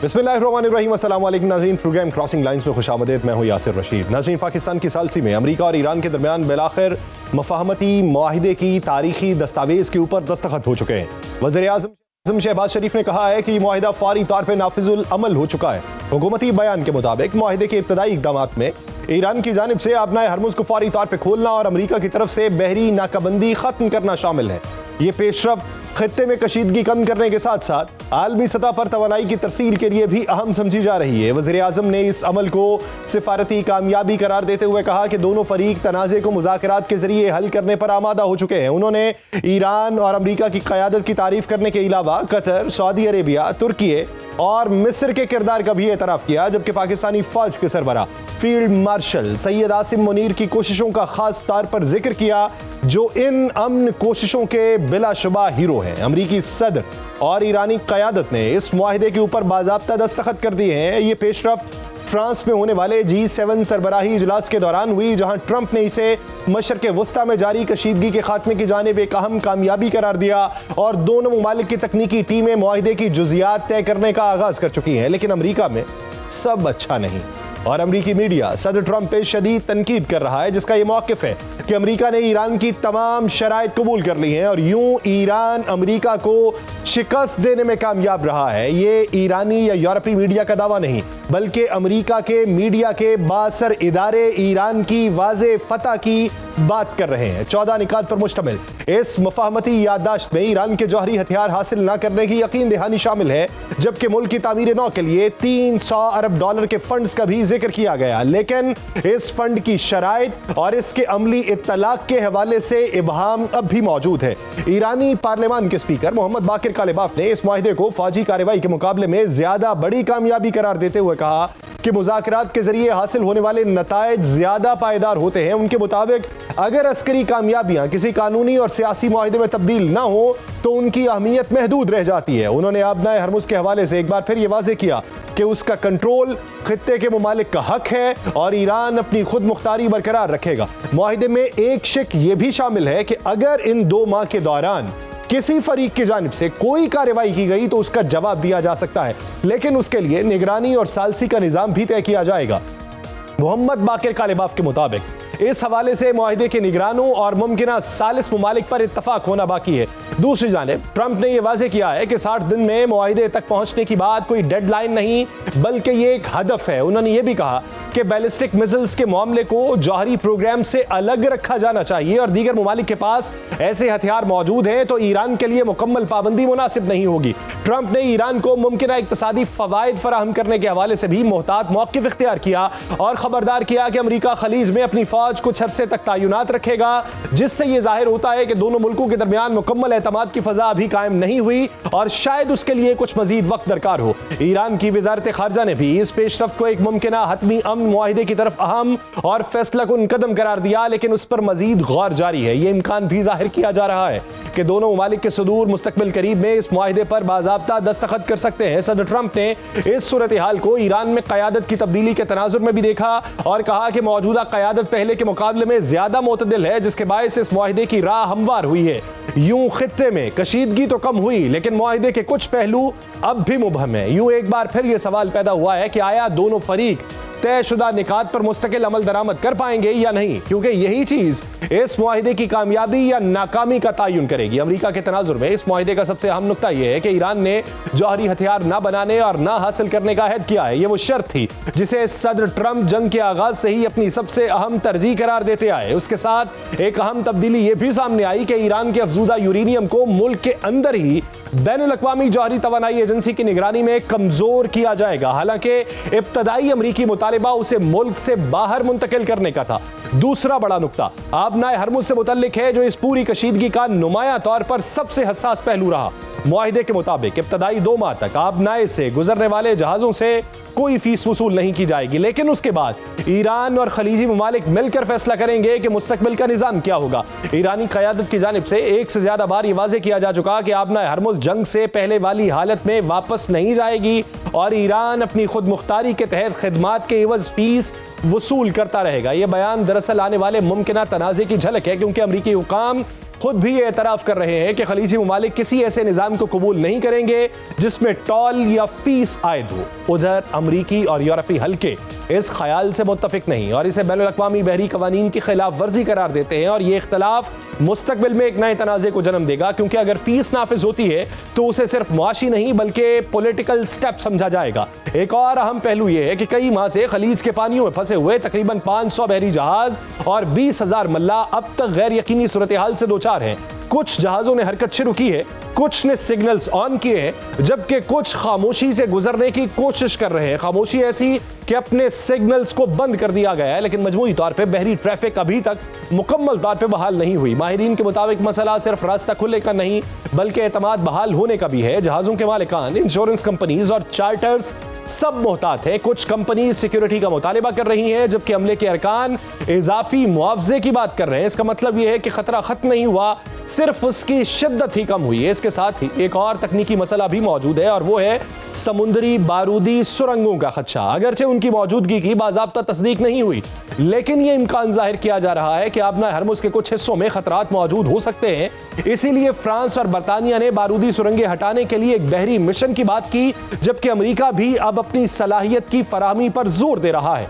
बिस्मिल्लाहिर्रहमानिर्रहीम, अस्सलाम वालेकुम नाज़रीन। प्रोग्राम क्रॉसिंग लाइंस में खुशामदीद। मैं हूँ यासिर रशीद। नाज़रीन, पाकिस्तान की सालसी में अमेरिका और ईरान के दरमियान बिलाखिर मफाहमती माहिदे की तारीखी दस्तावेज़ के ऊपर दस्तखत हो चुके हैं। वज़ीर-ए-आज़म शहबाज शरीफ ने कहा है कि माहिदा फ़ौरी तौर पर नाफिजुल अमल हो चुका है। हुकूमती बयान के मुताबिक माहिदे के इब्तदाई इक़दामात में ईरान की जानिब से आबनाए हरमुज़ को फ़ौरी तौर पर खोलना और अमेरिका की तरफ से बहरी नाकाबंदी ख़त्म करना शामिल है। ये पेशरफ्त खित्ते में कशीदगी कम करने के साथ साथ आलमी सतह पर तवानाई की तरसील के लिए भी अहम समझी जा रही है। वज़ीर-ए-आज़म ने इस अमल को सिफारती कामयाबी करार देते हुए कहा कि दोनों फरीक तनाज़े को मुज़ाकरात के जरिए हल करने पर आमादा हो चुके हैं। उन्होंने ईरान और अमेरिका की क़यादत की तारीफ करने के अलावा कतर, सऊदी अरेबिया, तुर्की और मिस्र के किरदार का भी एतराफ़ किया, जबकि पाकिस्तानी फ़ौज के सरबराह फील्ड मार्शल सैयद आसिम मुनीर की कोशिशों का खास तौर पर जिक्र किया, जो इन अमन कोशिशों के बिलाशुबा हीरो हैं। अमरीकी सदर और ईरानी क़यादत ने इस मुआहिदे के ऊपर बाज़ाब्ता दस्तखत कर दिए हैं। ये पेशरफ्त फ्रांस में होने वाले G7 सरबराही इजलास के दौरान हुई, जहां ट्रंप ने इसे मशरक़ वस्ता में जारी कशीदगी के खात्मे की जानिब एक अहम कामयाबी करार दिया और दोनों ममालिक की तकनीकी टीमें मुआहिदे की जुज़ियात तय करने का आगाज कर चुकी हैं। लेकिन अमरीका में सब अच्छा नहीं और अमरीकी मीडिया सदर ट्रंप पे शदीद तनकीद कर रहा है, जिसका यह मौक़िफ़ है कि अमरीका ने ईरान की तमाम शराइत कबूल कर ली हैं और यूं ईरान अमरीका को शिकस्त देने में कामयाब रहा है। ये ईरानी या यूरोपीय मीडिया का दावा नहीं, बल्कि अमरीका के मीडिया के बासर इदारे ईरान की वाज़े फतह की बात कर रहे हैं। 14 निकात पर मुश्तमिल इस मुफाहमती याददाश्त में ईरान के जौहरी हथियार हासिल न करने की यकीन दहानी शामिल है, जबकि मुल्क की तामीर नौ के लिए $300 अरब के फंड्स का भी जिक्र किया गया। लेकिन इस फंड की शराइत और इसके अमली इत्तलाक के हवाले से इबहाम अब भी मौजूद है। ईरानी पार्लियामान के स्पीकर मोहम्मद बाकिर कालिबाफ ने इस मुआहिदे को फौजी कार्रवाई के मुकाबले में ज्यादा बड़ी कामयाबी करार देते हुए कहा कि मुज़ाकरात के जरिए हासिल होने वाले नताइज ज्यादा पायदार होते हैं। उनके मुताबिक अगर अस्करी कामयाबियां किसी कानूनी और सियासी मुआहिदे में तब्दील ना हो तो उनकी अहमियत महदूद रह जाती है। उन्होंने आबनाए हरमुज़ के हवाले से एक बार फिर ये वाज़े किया कि उसका कंट्रोल खित्ते के मुमालिक का हक है और ईरान अपनी खुद मुख्तारी बरकरार रखेगा। मुआहिदे में एक शिक ये भी शामिल है कि अगर इन 2 माह के दौरान किसी फरीक की जानिब से कोई कार्रवाई की गई तो उसका जवाब दिया जा सकता है, लेकिन उसके लिए निगरानी और सालसी का निजाम भी तय किया जाएगा। मोहम्मद बाकिर कालिबाफ के मुताबिक इस हवाले से मुआहिदे के निगरानों और मुमकिना सालिस मुमालिक पर इत्तफाक होना बाकी है। दूसरी जानिब ट्रंप ने यह वाज़े किया है कि 60 दिन में मुआहिदे तक पहुंचने की बात कोई डेडलाइन नहीं, बल्कि ये एक हदफ है। उन्होंने यह भी कहा कि बैलिस्टिक मिसाइल्स के मामले को जौहरी प्रोग्राम से अलग रखा जाना चाहिए और दीगर मुमालिक के पास ऐसे हथियार मौजूद हैं तो ईरान के लिए मुकम्मल पाबंदी मुनासिब नहीं होगी। ट्रंप ने ईरान को मुमकिना इक्तसादी फवायद फराहम करने के हवाले से भी मोहतात मौक़िफ़ इख्तियार किया और खबरदार किया कि अमरीका खलीज में अपनी फौज कुछ अरसे तक तैनात रखेगा, जिससे यह जाहिर होता है कि दोनों मुल्कों के दरमियान मुकम्मल एतमाद की फजा अभी कायम नहीं हुई और शायद उसके लिए कुछ मजीद वक्त दरकार हो। ईरान की वजारत खारजा ने भी इस पेशरफ्त को एक मुमकिना हतमी अमन मुआहिदे की तरफ अहम और फैसला कुन कदम करार दिया, लेकिन उस पर मजीद गौर जारी है। यह इम्कान भी जाहिर किया जा रहा है कि दोनों ममालिक के सुदूर मुस्तकबिल करीब में इस मुआहिदे पर बाज़ाब्ता दस्तखत कर सकते हैं। सदर ट्रंप ने इस सूरत हाल को ईरान में क़यादत की तब्दीली के तनाजुर में भी देखा और कहा कि मौजूदा क़यादत पहले के मुकाबले में ज्यादा मोतदिल है, जिसके बायस इस मुआहिदे की राह हमवार हुई है। यूं खित्ते में कशीदगी तो कम हुई, लेकिन मुआहिदे के कुछ पहलू अब भी मुबहम है। यूं एक बार फिर यह सवाल पैदा हुआ है कि आया दोनों फरीक तयशुदा निकात पर मुस्तकिल अमल दरामद कर पाएंगे या नहीं, क्योंकि यही चीज इस मुआहिदे की कामयाबी या नाकामी का तयन करेगी। अमेरिका के तनाजुर में इस मुआहिदे का सबसे अहम नुक्ता यह है कि ईरान ने जौहरी हथियार ना बनाने और ना हासिल करने का अहद किया है। यह वो शर्त थी जिसे सदर ट्रंप जंग के आगाज से ही अपनी सबसे अहम तरजीह करार देते आए। उसके साथ एक अहम तब्दीली यह भी सामने आई कि ईरान के अफजूदा यूरेनियम को मुल्क के अंदर ही बैनुल अक़वामी जौहरी तवानाई एजेंसी की निगरानी में कमजोर किया जाएगा। हालांकि इब्तदाई अमरीकी मुतालिबा उसे मुल्क से बाहर मुंतकिल करने का था। दूसरा बड़ा नुक्ता आबनाए हरमुज़ से मुतल्लिक है, जो इस पूरी कशीदगी का नुमाया तौर पर सबसे हसास पहलू रहा। मुआहिदे के मुताबिक इब्तदाई 2 माह तक आबनाए से गुजरने वाले जहाजों से कोई फीस वसूल नहीं की जाएगी, लेकिन उसके बाद ईरान और खलीजी ममालिक मिलकर फैसला करेंगे कि मुस्तकबिल का निजाम क्या होगा। ईरानी क़यादत की जानिब से एक से ज्यादा बार यह वाज़े किया जा चुका कि आबनाए हरमुज़ जंग से पहले वाली हालत में वापस नहीं जाएगी और ईरान अपनी खुद मुख्तारी के तहत खिदमात के एवज फीस वसूल करता रहेगा। यह बयान दरअसल आने वाले मुमकिना तनाज़े की झलक है, क्योंकि अमरीकी हुकाम खुद भी ये एतराफ़ कर रहे हैं कि खलीजी ममालिक किसी ऐसे निज़ाम को कबूल नहीं करेंगे जिसमें टॉल या फीस आयद हो। उधर अमरीकी और यूरोपीय हल्के इस ख्याल से मुत्तफिक नहीं और इसे बैनुल अक़वामी बहरी कवानीन की खिलाफ वर्जी करार देते हैं और ये इख्तलाफ मुस्तकबिल में एक नए तनाज़े को जन्म देगा, क्योंकि अगर फीस नाफिज होती है तो उसे सिर्फ मुआशी नहीं बल्कि पॉलिटिकल स्टेप समझा जाएगा। एक और अहम पहलू यह है कि कई माह से खलीज के पानियों में फंसे हुए तकरीबन 500 बहरी जहाज और 20,000 मल्लाह अब तक गैर यकीनी सूरत हाल से दोचार हैं। कुछ जहाजों ने हरकत शुरू की है, कुछ ने सिग्नल्स ऑन किए हैं, जबकि कुछ खामोशी से गुजरने की कोशिश कर रहे हैं। खामोशी ऐसी कि अपने सिग्नल्स को बंद कर दिया गया है, लेकिन मजमूई तौर पे बहरी ट्रैफिक अभी तक मुकम्मल तौर पे बहाल नहीं हुई। माहिरीन के मुताबिक मसला सिर्फ रास्ता खुलने का नहीं बल्कि एतमाद बहाल होने का भी है। जहाजों के मालिकान, इंश्योरेंस कंपनीज और चार्टर्स सब मोहतात है। कुछ कंपनी सिक्योरिटी का मुतालिबा कर रही हैं, जबकि अमले के अरकान इजाफी मुआवजे की बात कर रहे हैं। इसका मतलब यह है कि खतरा खत्म नहीं हुआ, सिर्फ उसकी शिद्दत ही कम हुई है। इसके साथ ही एक और तकनीकी मसला भी मौजूद है और वो है समुद्री बारूदी सुरंगों का खदशा। अगरचे उनकी मौजूदगी की बाज़ाब्ता तस्दीक नहीं हुई, लेकिन यह इम्कान जाहिर किया जा रहा है कि आबना हरमुज के कुछ हिस्सों में खतरात मौजूद हो सकते हैं। इसीलिए फ्रांस और बरतानिया ने बारूदी सुरंगें हटाने के लिए एक बहरी मिशन की बात की, जबकि अमेरिका भी अब अपनी सलाहियत की फराहमी पर जोर दे रहा है।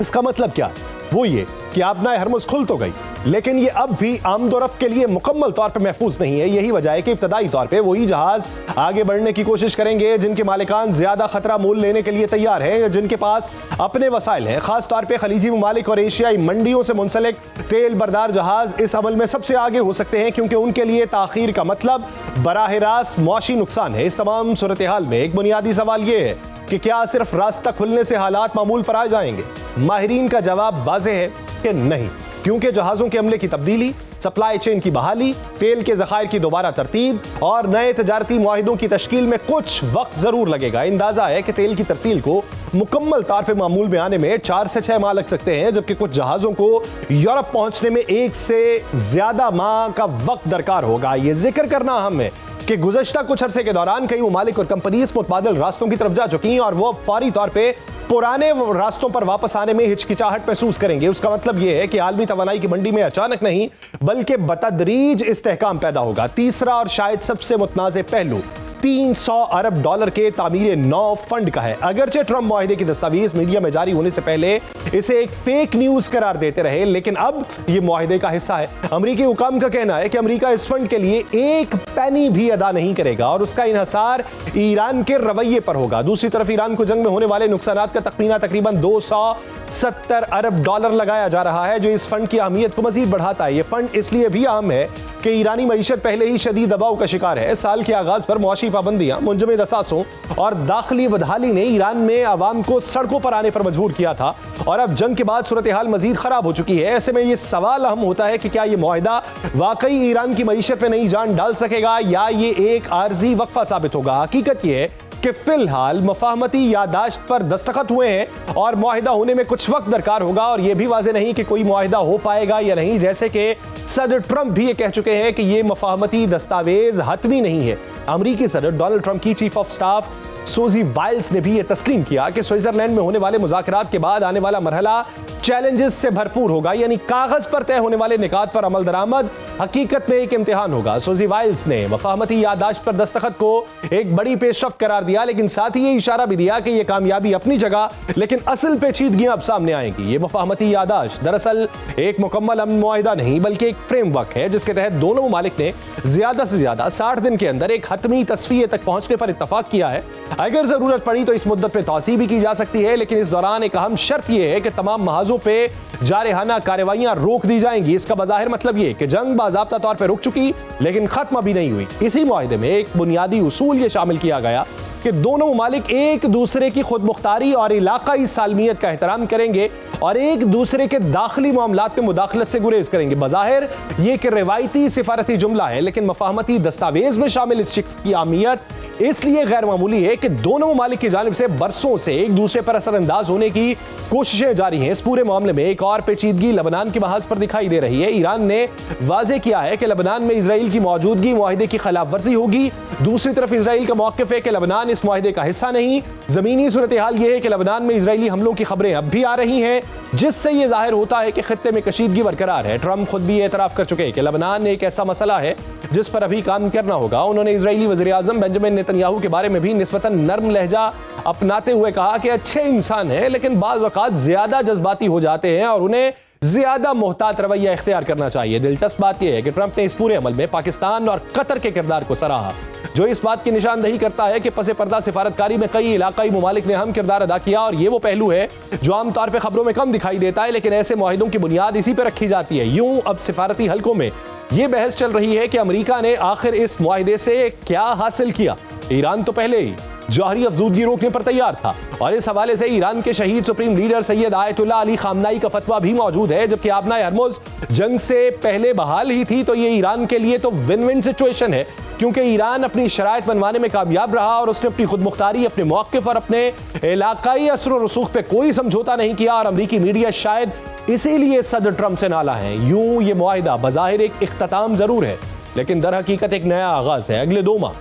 इसका मतलब क्या है? वो ये कि आबना हरमुज खुल तो गई, लेकिन ये अब भी आमदोरफ्त के लिए मुकम्मल तौर पर महफूज नहीं है। यही वजह है कि इब्तदाई तौर पे वही जहाज आगे बढ़ने की कोशिश करेंगे जिनके मालिकान ज्यादा खतरा मोल लेने के लिए तैयार हैं, जिनके पास अपने वसाइल हैं। खास तौर पे खलीजी ममालिक और एशियाई मंडियों से मुंसलिक तेल बरदार जहाज इस अमल में सबसे आगे हो सकते हैं, क्योंकि उनके लिए ताखीर का मतलब बराह रास्त मौशी नुकसान है। इस तमाम सूरत हाल में एक बुनियादी सवाल यह है कि क्या सिर्फ रास्ता खुलने से हालात मामूल पर आ जाएंगे? माहिरीन का जवाब वाज़ेह है कि नहीं, क्योंकि जहाजों के अमले की तब्दीली, सप्लाई चेन की बहाली, तेल के ज़खायर की दोबारा तरतीब और नए तजारती मुआहिदों की तश्कील में कुछ वक्त जरूर लगेगा। अंदाजा है कि तेल की तरसील को मुकम्मल तौर पे मामूल में आने में 4 से 6 माह लग सकते हैं, जबकि कुछ जहाजों को यूरोप पहुंचने में 1 से ज्यादा माह का वक्त दरकार होगा। यह जिक्र करना अहम है कि गुज़श्ता कुछ अरसे के दौरान कई ममालिक और कंपनीज मुतबादिल रास्तों की तरफ जा चुकी हैं और वो अब फौरी तौर पे पुराने रास्तों पर वापस आने में हिचकिचाहट महसूस करेंगे। उसका मतलब यह है कि आलमी तवानाई की मंडी में अचानक नहीं बल्कि बतदरीज इस्तेहकाम पैदा होगा। तीसरा और शायद सबसे मुतनाज़े पहलू $300 अरब के तामीर नौ फंड का है। अगरचे ट्रंप मुआहिदे की दस्तावेज मीडिया में जारी होने से पहले इसे एक फेक न्यूज करार देते रहे, लेकिन अब यह मुआहिदे का हिस्सा है। अमरीकी हुकाम का कहना है कि अमरीका इस फंड के लिए एक पैनी भी अदा नहीं करेगा और उसका इन्हसार ईरान के रवैये पर होगा। दूसरी तरफ ईरान को जंग में होने वाले नुकसानात का तखमीना तकरीबन $270 अरब लगाया जा रहा है, जो इस फंड की अहमियत को मजीद बढ़ाता है। यह फंड इसलिए भी अहम है कि ईरानी मईशत पहले ही शदीद दबाव का शिकार है। साल के आगाज पर मुआशी पाबंदियां, मुंजमद असासों और दाखिली बदहाली ने ईरान में आवाम को सड़कों पर आने पर मजबूर किया था और अब जंग के बाद सूरत हाल मजीद खराब हो चुकी है। ऐसे में यह सवाल अहम होता है कि क्या यह मुआहिदा वाकई ईरान की मईशत में नई जान डाल सकेगा या ये एक आर्जी वक्फा साबित होगा। हकीकत यह है कि फिलहाल मफाहमती यादाश्त पर दस्तखत हुए हैं और मुआहिदा होने में कुछ वक्त दरकार होगा और यह भी वाज़ेह नहीं कि कोई मुआहिदा हो पाएगा या नहीं, जैसे कि सदर ट्रंप भी ये कह चुके हैं कि यह मफाहमती दस्तावेज हतमी नहीं है। अमरीकी सदर डोनाल्ड ट्रंप की चीफ ऑफ स्टाफ सूजी वाइल्स ने भी यह तस्लीम किया कि स्विट्जरलैंड में होने वाले मुज़ाकरात के बाद आने वाला मरहला चैलेंजेस से भरपूर होगा, यानी कागज पर तय होने वाले निकात पर अमल दरामद हकीकत में एक इम्तिहान होगा। सूजी वाइल्स ने मफाहमती यादाश्त पर दस्तखत को एक बड़ी पेशरफ्त करार दिया, लेकिन साथ ही ये इशारा भी दिया कि यह कामयाबी अपनी जगह, लेकिन असल पेचीदगियां अब सामने आएंगी। ये मफाहमती यादाश्त दरअसल एक मुकम्मल अमन मुआहिदा नहीं बल्कि एक फ्रेमवर्क है, जिसके तहत दोनों ममालिक ने ज्यादा से ज्यादा 60 दिन के अंदर एक हतमी तस्वीर तक पहुंचने पर इत्तफाक किया है। अगर जरूरत पड़ी तो इस मुद्दत में तौसी भी की जा सकती है, लेकिन इस दौरान एक अहम शर्त यह है कि तमाम महाजों पे जारहाना कार्रवाइयां रोक दी जाएंगी। इसका बज़ाहिर मतलब यह कि जंग बाज़ाब्ता तौर पर रुक चुकी लेकिन खत्म अभी नहीं हुई। इसी मुआहिदे में एक बुनियादी उसूल यह शामिल किया गया कि दोनों ममालिक एक दूसरे की खुद मुख्तारी और इलाकाई सालमियत का एहतराम करेंगे और एक दूसरे के दाखिली मामलात में मुदाखलत से गुरेज करेंगे। बज़ाहिर यह कि रिवायती सिफारती जुमला है, लेकिन मफाहमती दस्तावेज में शामिल इस शिक्स की अहमियत इसलिए गैर मामूली है कि दोनों ममालिक की जानिब से बरसों से एक दूसरे पर असरअंदाज होने की कोशिशें जारी हैं। इस पूरे मामले में एक और पेचीदगी लेबनान के महाज पर दिखाई दे रही है। ईरान ने वाजे किया है कि लेबनान में इजराइल की मौजूदगी मुआहिदे की खिलाफ वर्जी होगी। दूसरी तरफ इजराइल का मौक़िफ़ है कि लेबनान इस मुआहिदे का हिस्सा नहीं। जमीनी सूरत हाल यह है कि लेबनान में इजरायली हमलों की खबरें अब भी आ रही हैं, जिससे यह जाहिर होता है कि खित्ते में कशीदगी बरकरार है। ट्रंप खुद भी एतराफ़ कर चुके हैं कि लेबनान एक ऐसा मसला है जिस पर अभी काम करना होगा। उन्होंने इजरायली वज़ीर आज़म बेंजामिन नेतन्याहू के बारे में भी निस्बतन नर्म लहजा अपनाते हुए कहा कि अच्छे इंसान हैं, लेकिन बाज़ औक़ात ज़्यादा जज्बाती हो जाते हैं और उन्हें ज्यादा मोहतात रवैया इख्तियार करना चाहिए। दिलचस्प बात यह है कि ट्रंप ने इस पूरे अमल में पाकिस्तान और कतर के किरदार को सराहा, जो इस बात की निशानदही करता है कि पसे पर्दा सिफारतकारी में कई इलाकाई ममालिक ने अहम किरदार अदा किया। और ये वो पहलू है जो आमतौर पर खबरों में कम दिखाई देता है, लेकिन ऐसे मुआहिदों की बुनियाद इसी पर रखी जाती है। यूं अब सिफारती हलकों में यह बहस चल रही है कि अमेरिका ने आखिर इस मुआहिदे से क्या हासिल किया। ईरान तो पहले ही जौहरी अफजूदगी रोकने पर तैयार था और इस हवाले से ईरान के शहीद supreme leader Syed Ayatollah Ali खामनाई का फतवा भी मौजूद है। जबकि आबनाए हरमुज जंग से पहले बहाल ही थी, तो ये ईरान के लिए तो विन विन सिचुएशन है, क्योंकि ईरान अपनी शराइत बनवाने में कामयाब रहा और उसने अपनी खुद मुख्तारी, अपने मौक़िफ़ और अपने इलाकाई असर व रसूख पे कोई समझौता नहीं किया। और अमरीकी मीडिया शायद इसीलिए सदर ट्रंप से नाला है। यूं ये मुआहिदा बज़ाहिर एक इख्तिताम जरूर है, लेकिन दर हकीकत एक नया आगाज है। अगले 2 माह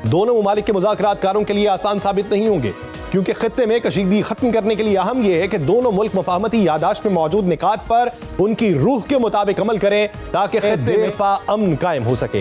दोनों ममालिक के मुज़ाकरातकारों के लिए आसान साबित नहीं होंगे, क्योंकि खित्ते में कशीदगी खत्म करने के लिए अहम यह है कि दोनों मुल्क मफाहमती यादाश्त में मौजूद निकात पर उनकी रूह के मुताबिक अमल करें, ताकि खित्ते में अमन कायम हो सके।